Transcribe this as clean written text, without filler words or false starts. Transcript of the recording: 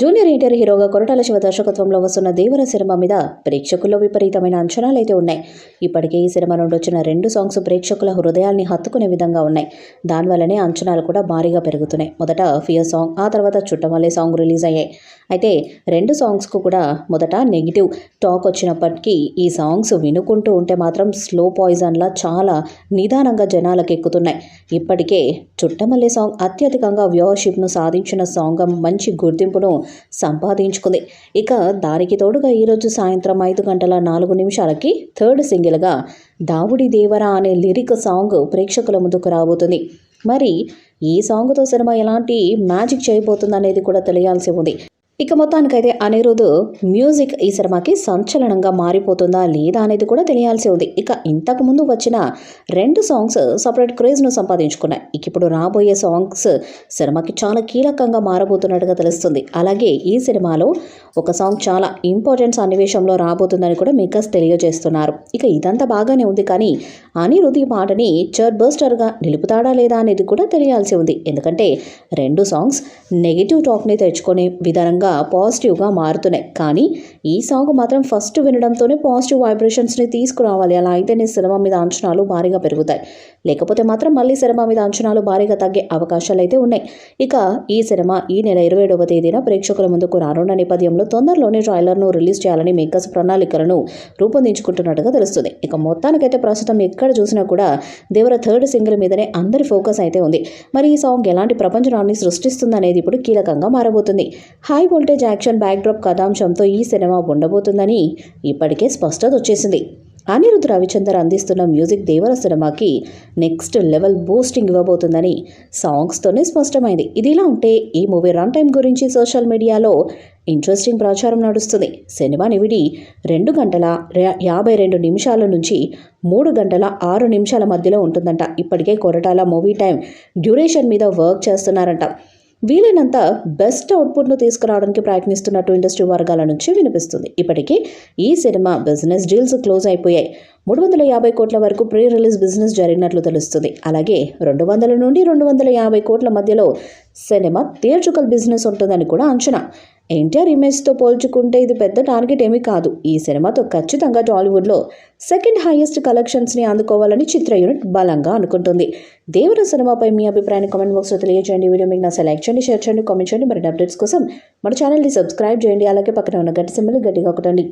Junior NTR హీరోగా కొరటాల శివ దర్శకత్వంలో వస్తున్న దేవర సినిమా మీద ప్రేక్షకుల్లో విపరీతమైన అంచనాలైతే ఉన్నాయి. ఇప్పటికే ఈ సినిమా నుండి వచ్చిన 2 సాంగ్స్ ప్రేక్షకుల హృదయాల్ని హత్తుకునే విధంగా ఉన్నాయి. దానివల్లనే అంచనాలు కూడా భారీగా పెరుగుతున్నాయి. మొదట ఫియర్ సాంగ్, ఆ తర్వాత చుట్టమల్లే సాంగ్ రిలీజ్ అయ్యాయి. అయితే 2 సాంగ్స్కు కూడా మొదట నెగిటివ్ టాక్ వచ్చినప్పటికీ ఈ సాంగ్స్ వినుకుంటూ ఉంటే మాత్రం స్లో పాయిజన్లా చాలా నిదానంగా జనాలకు ఎక్కుతున్నాయి. ఇప్పటికే చుట్టమల్లే సాంగ్ అత్యధికంగా వ్యూవర్షిప్ను సాధించిన సాంగ్ మంచి గుర్తింపును సంపాదించుకుంది. ఇక దానికి తోడుగా ఈరోజు సాయంత్రం 5:04 థర్డ్ సింగిల్గా దావుడి దేవరా అనే లిరిక్ సాంగ్ ప్రేక్షకుల ముందుకు రాబోతుంది. మరి ఈ సాంగ్తో సినిమా ఎలాంటి మ్యాజిక్ చేయబోతుందనేది కూడా తెలియాల్సి ఉంది. ఇక మొత్తానికైతే అనిరుద్ మ్యూజిక్ ఈ సినిమాకి సంచలనంగా మారిపోతుందా లేదా అనేది కూడా తెలియాల్సి ఉంది. ఇక ఇంతకుముందు వచ్చిన 2 సాంగ్స్ సపరేట్ క్రేజ్ను సంపాదించుకున్నాయి. ఇక ఇప్పుడు రాబోయే సాంగ్స్ సినిమాకి చాలా కీలకంగా మారబోతున్నట్టుగా తెలుస్తుంది. అలాగే ఈ సినిమాలో ఒక సాంగ్ చాలా ఇంపార్టెంట్ సన్నివేశంలో రాబోతుందని కూడా మేకర్స్ తెలియజేస్తున్నారు. ఇక ఇదంతా బాగానే ఉంది, కానీ అనిరుద్ ఈ పాటని చార్ట్ బస్టర్గా నిలుపుతాడా లేదా అనేది కూడా తెలియాల్సి ఉంది. ఎందుకంటే 2 సాంగ్స్ నెగిటివ్ టాక్ని తెచ్చుకునే విధానంగా పాజిటివ్గా మారుతున్నాయి. కానీ ఈ సాంగ్ మాత్రం ఫస్ట్ వినడంతోనే పాజిటివ్ వైబ్రేషన్స్ని తీసుకురావాలి. అలా అయితేనే సినిమా మీద అంచనాలు భారీగా పెరుగుతాయి. లేకపోతే మాత్రం మళ్ళీ సినిమా మీద అంచనాలు భారీగా తగ్గే అవకాశాలు అయితే ఉన్నాయి. ఇక ఈ సినిమా ఈ నెల 27వ తేదీన ప్రేక్షకుల ముందుకు రానున్న నేపథ్యంలో తొందరలోనే ట్రైలర్ను రిలీజ్ చేయాలని మేకర్స్ ప్రణాళికలను రూపొందించుకుంటున్నట్టుగా తెలుస్తుంది. ఇక మొత్తానికైతే ప్రస్తుతం ఎక్కడ చూసినా కూడా దేవర థర్డ్ సింగిల్ మీదనే అందరి ఫోకస్ అయితే ఉంది. మరి ఈ సాంగ్ ఎలాంటి ప్రపంచాన్ని సృష్టిస్తుందనేది ఇప్పుడు కీలకంగా మారబోతుంది. హై వోల్టేజ్ యాక్షన్ బ్యాక్డ్రాప్ కథాంశంతో ఈ సినిమా ఉండబోతుందని ఇప్పటికే స్పష్టత వచ్చేసింది. అనిరుద్ రవిచందర్ అందిస్తున్న మ్యూజిక్ దేవర సినిమాకి నెక్స్ట్ లెవెల్ బూస్టింగ్ ఇవ్వబోతుందని సాంగ్స్తోనే స్పష్టమైంది. ఇదిలా ఉంటే ఈ మూవీ రన్ టైం గురించి సోషల్ మీడియాలో ఇంట్రెస్టింగ్ ప్రచారం నడుస్తుంది. సినిమా నివిడి 2 గంటల 52 నిమిషాల నుంచి 3 గంటల 6 నిమిషాల మధ్యలో ఉంటుందంట. ఇప్పటికే కొరటాల మూవీ టైం డ్యూరేషన్ మీద వర్క్ చేస్తున్నారంట. వీలైనంత బెస్ట్ అవుట్పుట్ను తీసుకురావడానికి ప్రయత్నిస్తున్నట్టు ఇండస్ట్రీ వర్గాల నుంచి వినిపిస్తుంది. ఇప్పటికే ఈ సినిమా బిజినెస్ డీల్స్ క్లోజ్ అయిపోయాయి. 350 కోట్ల వరకు ప్రీ రిలీజ్ బిజినెస్ జరిగినట్లు తెలుస్తుంది. అలాగే 200 నుండి 250 కోట్ల మధ్యలో సినిమా థియేట్రికల్ బిజినెస్ ఉంటుందని కూడా అంచనా. ఎన్టీఆర్ ఇమేజ్తో పోల్చుకుంటే ఇది పెద్ద టార్గెట్ ఏమీ కాదు. ఈ సినిమాతో ఖచ్చితంగా టాలీవుడ్లో సెకండ్ హైయెస్ట్ కలెక్షన్స్ని అందుకోవాలని చిత్ర యూనిట్ బలంగా అనుకుంటుంది. దేవర సినిమాపై మీ అభిప్రాయాన్ని కామెంట్ బాక్స్లో తెలియజేయండి. వీడియో మీకు నచ్చితే లైక్ చేయండి, షేర్ చేయండి, కామెంట్ చేయండి. మరిన్ని అప్డేట్స్ కోసం మన ఛానల్ని సబ్స్క్రైబ్ చేయండి. అలాగే పక్కన ఉన్న గట్టి సింబల్ని గట్టిగా కొట్టండి.